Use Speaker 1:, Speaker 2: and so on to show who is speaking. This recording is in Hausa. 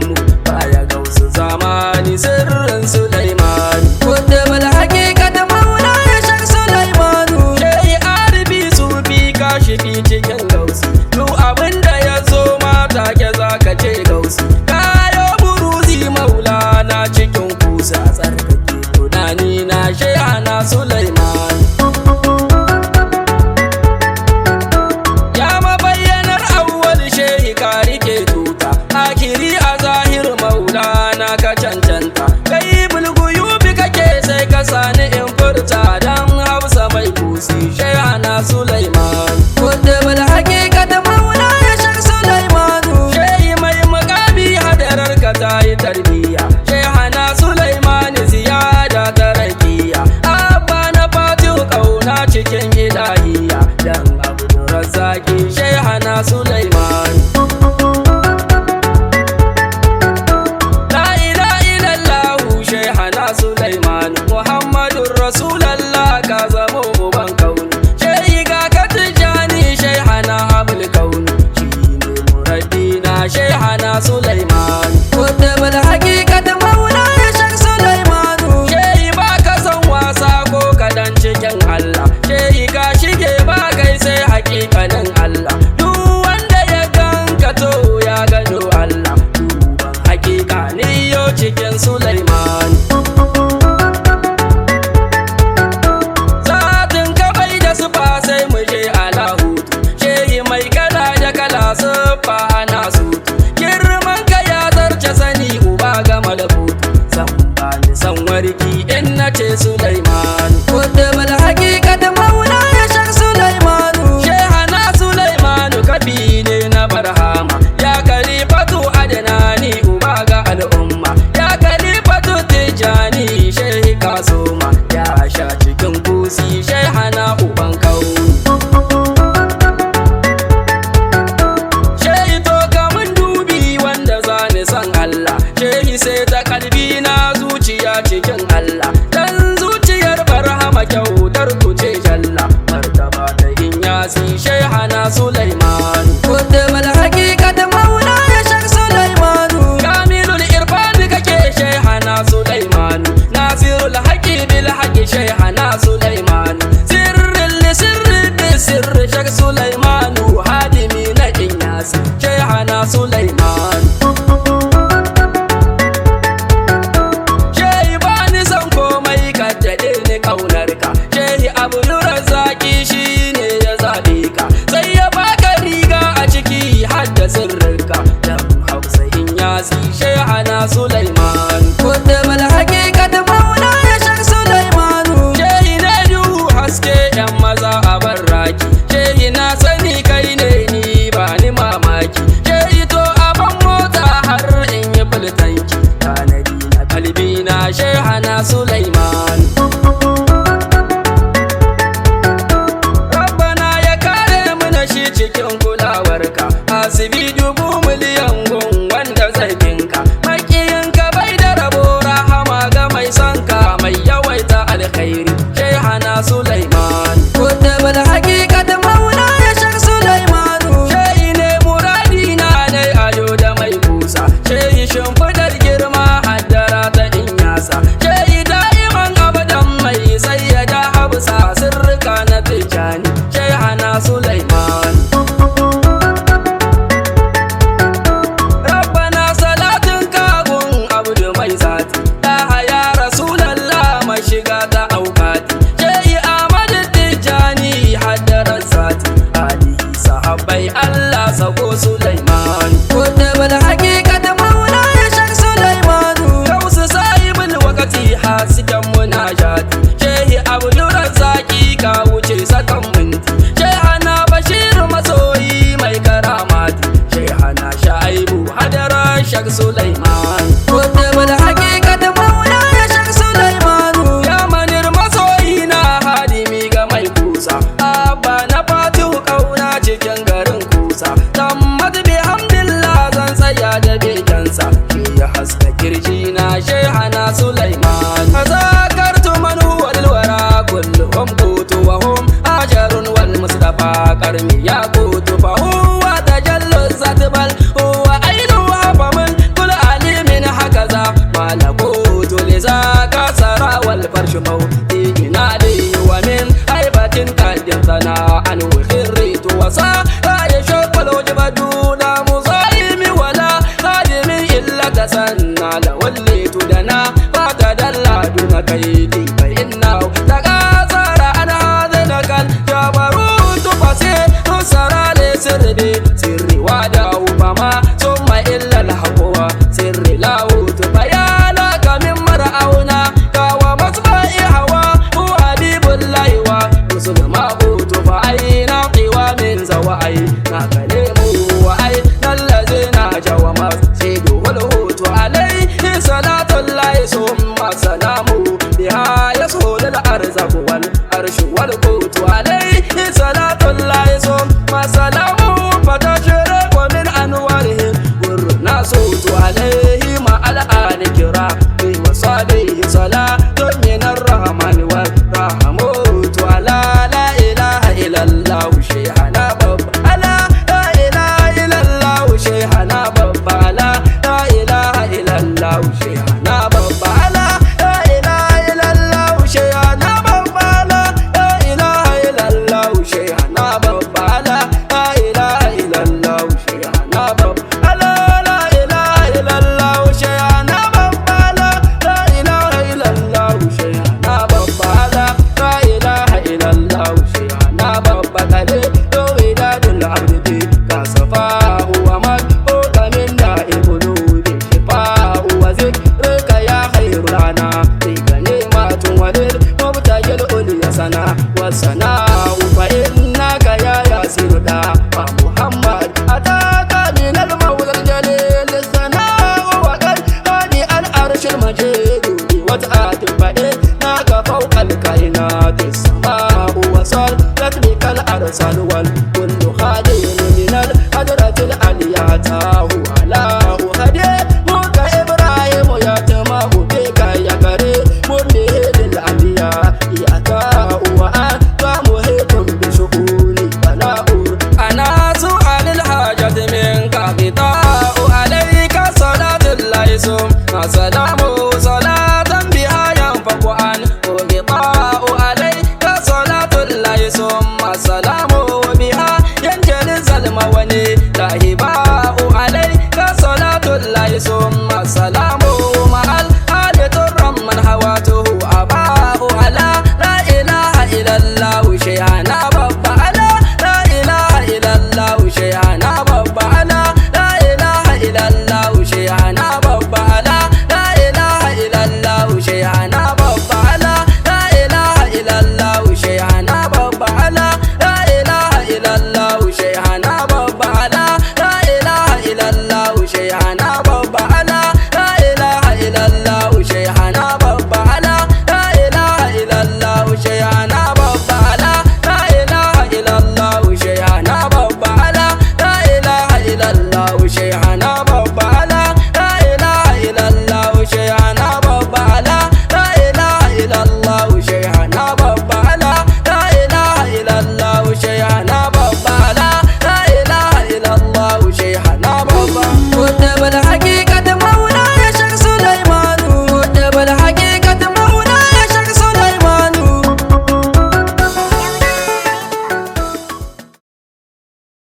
Speaker 1: mu baya gausu zamani sirrin Sulaimani kudubul haqiqat maula ya shak Sulaimanu shehi arifi sufi kashifi cikin gausi duk abinda ya zo ma take zaka ce gausi kayo buruzi maula na cikin kusa tsarkake tunani na shehana Sulaiman ya mabayyanar awwal shehi ka rike tuta akiri a zahir maula na ka cancanta kai bulguyubi kake sai ka sani in furta dan hausa mai kusi shehana Sulaiman kudubul haqiqat maula ya shak Sulaimanu shehi mai makabi hadarar ka tayi tarbiya shehana Sulaiman ziyada tarakiya abba na fatihu kauna cikin ilahiya dan Abdurrazzaqi shehana Sulaiman la ilaha illallah shehana Sulaiman Muhammadur Rasulullah ka zamo uban kauni shehi ga ka tijani shehana abul kauni shine murabbina shehana Sulaiman kudubul haqiqat maula ya shak Sulaimanu shehi ba ka san wasa ko kadan cikin Allah shehi ka shige ba kai sai haƙiƙanin Allah duk wanda ya ganka to ya gano Allah duban haƙiƙa ne yo cikin Sulaiman zatin ka bai da sufa sai mu je alahutu shehi mai kala da kala sufa ana sutu girman ka ya zarce sani uba ga malakutu san ba ni san warki in nace Sulaiman kudubul haqiqat maula ya shak Sulaimanu shehana Sulaimanu kabi ne na barhama ya kalifatu adnani uba ga al'umma ya kalifatu tijani shehi kasoma ya sha cikin kusi shehana uban kauni shehi to kamun dubi wanda zani san Allah shehi sai ta kalbi na zuciya cikin Allah dan zuciyar barhama kyautar kuce jalla martaba ta inyasi shehana Sulaiman kudubul haqiqat maula ya shak Sulaimanu kamilul irfan kake shehana Sulaiman nasirul haqi bil haqi shehana Sulaiman sirrul sirri bi sirri shak Sulaimanu hadimi na inyasi shehana Sulaiman shehi bani san komai ka dade ni kaunarka shehi Abdurrazzaqi shine ya zabe ka sai ya baka riga a ciki hadda sirrinka dan hausa inyasi shehana Sulaiman kudubul haqiqat maula ya shak Sulaimanu shehi ne duhu haske yan maza a barraki shehi na sani kai ne ni ba ni mamaki shehi to aban mota har in yi bultanki tanadi na kalbi na shehana Sulaiman Rabbana ya kare mana shi cikin kulawarka asibi dubu miliyan gun wanda zai binka makiyinka bai da rabo rahama ga mai sanka mai yawaita alkhairi shehana Sulaiman kudubul haqiqat maula ya shak Sulaimanu shehi ne muradi na ne ado da mai kusa shehi shimfidar girma haddara ta inyasa shehi da'iman abadan mai sayyada habsa sirrika na tijani shehana Sulaiman Rabbana salatin kagun abdu mai zati daha ya Rasulallah mai shiga ta aukati shehi Ahmad Tijani haddarar zati alihi sahabbai Allah sako Sulaiman kudubul haqiqat maula ya shak Sulaimanu gausu sahibul waqti hasikan munajati shehi Abdurrazzaqi ka wuce sakan minti shehana Bashir masoyi mai karamati shehana Shaibu hadara shak Sulaiman kudubul haqiqat maula ya shak Sulaimanu ya manir masoyi na hadimi ga mai kusa abba na fatihu kauna cikin garin kusa tammat bihamdillah zan tsaya da bekensa shi ya haska kirji na shehana Sulaiman zakartu man huwa alwara kulluhum qutu wa hum ajarun wal mustafa karmi ya qutu fa huwa tajallu zatbal huwa ainu wa faman kul da sanna da wallitu da na fata dalla duna kaidi fa inna taqasara an hadha kal jabarut fasi usara li sirri sirri wa da'u fama summa illa al haqwa sirri lahu bayana kamin mar'auna kawa masba'i hawa hu habibullahi wa rusul ma'utu fa aina qiwa min zawai na kalimu wa aina allazina jawama sidu wal hutu alayhi salatu llahi summa salamu biha yasul al arzaq wal arshu wal qutu alayhi salatu llahi summa salamu fatashraku min anwarihi والناسوت عليه مع الآن كرام وصالح صلاة من الرحمن والرحموت على لا إله إلا الله شيخنا بابا على لا إله إلا الله شيخنا بابا على لا إله إلا الله شيخنا بابا على لا إله إلا الله شيخنا بابا على لا إله إلا الله شيخنا بابا على لا إله إلا الله شيخنا بابا والثناء فإنك يا ياسر دا محمد أتاك من المولى الجليل الثناء وقد هاني العرش المجيد وتآت فإنك فوق الكائنات السماء وصلت بك الأرسل والكل خادم من الحضرة العليا تاه على خديمك إبراهيم يتمه بك يا كريم به للأنبياء يأتاه وأنت محيط بشؤوني بلاء أنا سؤال الحاجة منك غطاء عليك صلاة الله ثم سلامه صلاة بها ينفق عنه غطاء عليك صلاة الله ثم سلامه بها ينجلي الظلم وني لا هباء عليك صلاة الله ثم